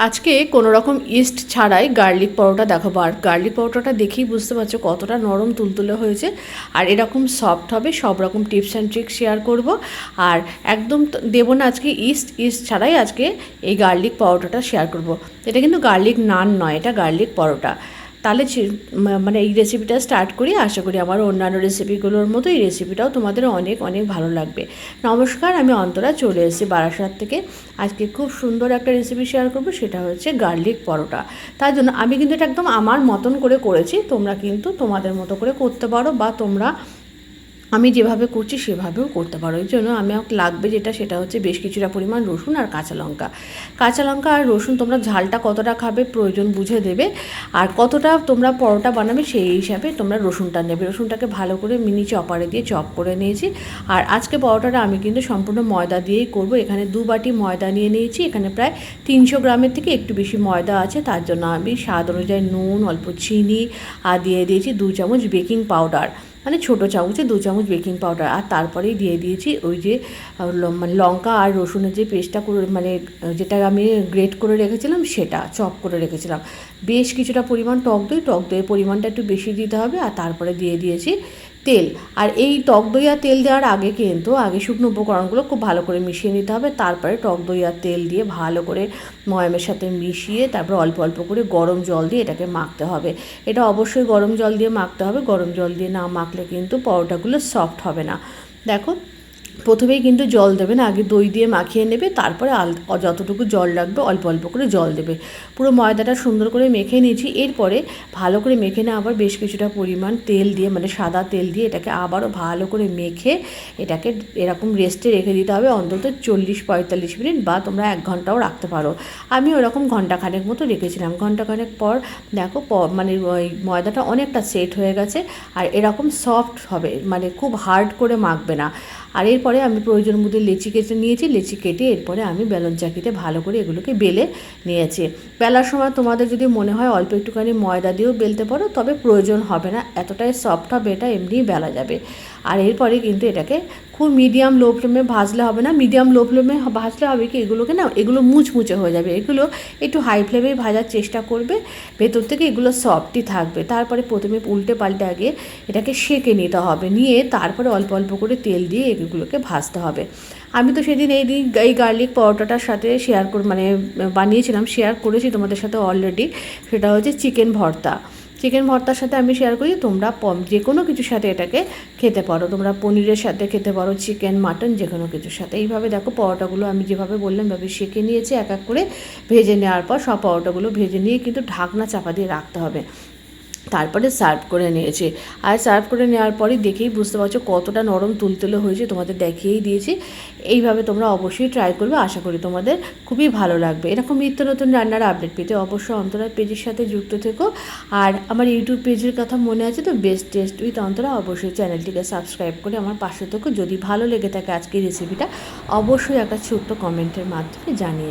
আজকে কোনো রকম ইস্ট ছাড়াই গার্লিক পরোটা দেখাবো। আর গার্লিক পরোটাটা দেখেই বুঝতে পারছো কতটা নরম তুলতুলে হয়েছে আর এরকম সফট হবে। সব রকম টিপস অ্যান্ড ট্রিক্স শেয়ার করব। আর একদম দেবো না আজকে ইস্ট ছাড়াই আজকে এই গার্লিক পরোটাটা শেয়ার করব। এটা কিন্তু গার্লিক নান নয়, এটা গার্লিক পরোটা। তাহলে মানে এই রেসিপিটা স্টার্ট করি। আশা করি আমার অন্যান্য রেসিপিগুলোর মতো এই রেসিপিটাও তোমাদের অনেক অনেক ভালো লাগবে। নমস্কার, আমি অন্তরা চলে এসেছি বারাসাত থেকে। আজকে খুব সুন্দর একটা রেসিপি শেয়ার করবো, সেটা হচ্ছে গার্লিক পরোটা। তার জন্য আমি কিন্তু এটা একদম আমার মতন করে করেছি, তোমরা কিন্তু তোমাদের মতো করে করতে পারো বা তোমরা আমি যেভাবে করছি সেভাবেও করতে পারো। এই জন্য আমি লাগবে যেটা, সেটা হচ্ছে বেশ কিছুটা পরিমাণ রসুন আর কাঁচা লঙ্কা আর রসুন তোমরা ঝালটা কতটা খাবে প্রয়োজন বুঝে দেবে। আর কতটা তোমরা পরোটা বানাবে সেই হিসাবে তোমরা রসুনটা নেবে। রসুনটাকে ভালো করে মিনি চপারে দিয়ে চপ করে নিয়েছি। আর আজকে পরোটাটা আমি কিন্তু সম্পূর্ণ ময়দা দিয়েই করব। এখানে 2 বাটি ময়দা নিয়ে নিয়েছি। এখানে প্রায় 300 গ্রামের থেকে একটু বেশি ময়দা আছে। তার জন্য আমি স্বাদ অনুযায়ী নুন, অল্প চিনি আর দিয়ে দিয়েছি 2 চামচ বেকিং পাউডার, মানে ছোটো চামচে 2 চামচ বেকিং পাউডার। আর তারপরেই দিয়ে দিয়েছি ওই যে মানে লঙ্কা আর রসুনের যে পেস্টটা করে, মানে যেটা আমি গ্রেট করে রেখেছিলাম, সেটা চপ করে রেখেছিলাম। বেশ কিছুটা পরিমাণ টক দইয়ের পরিমাণটা একটু বেশি দিতে হবে। আর তারপরে দিয়ে দিয়েছি তেল। আর এই টক দই আর তেল দেওয়ার আগে কিন্তু শুকনো উপকরণগুলো খুব ভালো করে মিশিয়ে নিতে হবে। তারপরে টক দই আর তেল দিয়ে ভালো করে ময়ামের সাথে মিশিয়ে তারপর অল্প অল্প করে গরম জল দিয়ে এটাকে মাখতে হবে। এটা অবশ্যই গরম জল দিয়ে মাখতে হবে। গরম জল দিয়ে না মাখলে কিন্তু পরোটাগুলো সফট হবে না। দেখো, প্রথমেই কিন্তু জল দেবে না, আগে দই দিয়ে মাখিয়ে নেবে, তারপরে যতটুকু জল লাগবে অল্প অল্প করে জল দেবে। পুরো ময়দাটা সুন্দর করে মেখে নিয়েছি। এরপরে ভালো করে মেখে না আবার বেশ কিছুটা পরিমাণ তেল দিয়ে, মানে সাদা তেল দিয়ে এটাকে আবারও ভালো করে মেখে এটাকে এরকম রেস্টে রেখে দিতে হবে অন্তত 40-45 মিনিট, বা তোমরা 1 ঘন্টাও রাখতে পারো। আমি ওরকম ঘন্টাখানেক মতো রেখেছিলাম। ঘন্টাখানেক পর দেখো মানে ওই ময়দাটা অনেকটা সেট হয়ে গেছে আর এরকম সফট হবে, মানে খুব হার্ড করে মাখবে না। আর এরপরে আমি প্রয়োজন মতো লেচি কেটে নিয়েছি। লেচি কেটে এরপরে আমি বেলন চাকিতে ভালো করে এগুলোকে বেলে নিয়েছি। বেলার সময় তোমাদের যদি মনে হয় অল্প একটুখানি ময়দা দিয়েও বেলতে পারো, তবে প্রয়োজন হবে না, এতটাই সফট হবে এটা, এমনিই বেলা যাবে। আর এরপরে কিন্তু এটাকে খুব মিডিয়াম লো ফ্লেমে ভাজলে হবে না। মিডিয়াম লো ফ্লেমে ভাজলে হবে কি, এগুলোকে না এগুলো মুচমুচে হয়ে যাবে। এগুলো একটু হাই ফ্লেমে ভাজার চেষ্টা করবে, ভেতর থেকে এগুলো সফটই থাকবে। তারপরে প্রথমে উল্টে পাল্টে আগে এটাকে সেঁকে নিতে হবে, নিয়ে তারপরে অল্প অল্প করে তেল দিয়ে এগুলোকে ভাজতে হবে। আমি তো সেদিন এই গার্লিক পরোটাটার সাথে বানিয়েছিলাম, শেয়ার করেছি তোমাদের সাথে অলরেডি। সেটা হচ্ছে চিকেন ভর্তার সাথে আমি শেয়ার করি। তোমরা যে কোনো কিছুর সাথে এটাকে খেতে পারো। তোমরা পনিরের সাথে খেতে পারো, চিকেন, মাটন, যে কোনো কিছুর সাথে। এইভাবে দেখো পরোটাগুলো আমি যেভাবে বললাম ভাবে সেঁকে নিয়েছি। এক এক করে ভেজে নেওয়ার পর সব পরোটাগুলো ভেজে নিয়ে কিন্তু ঢাকনা চাপা দিয়ে রাখতে হবে। তারপরে সার্ভ করে নিয়েছি। আর সার্ভ করে নেওয়ার পরই দেখেই বুঝতে পারছো কতটা নরম তুলতুলে হয়েছে, তোমাদের দেখিয়েই দিয়েছি। এইভাবে তোমরা অবশ্যই ট্রাই করবে, আশা করি তোমাদের খুবই ভালো লাগবে। এরকম নিত্য নতুন রান্নার আপডেট পেতে অবশ্যই অন্তরা পেজের সাথে যুক্ত থেকো। আর আমার ইউটিউব পেজের কথা মনে আছে তো, বেস্ট টেস্ট উইথ অন্তরা, অবশ্যই চ্যানেলটিকে সাবস্ক্রাইব করে আমার পাশে থেকো। যদি ভালো লেগে থাকে আজকের রেসিপিটা, অবশ্যই একটা ছোট্ট কমেন্টের মাধ্যমে জানিয়ে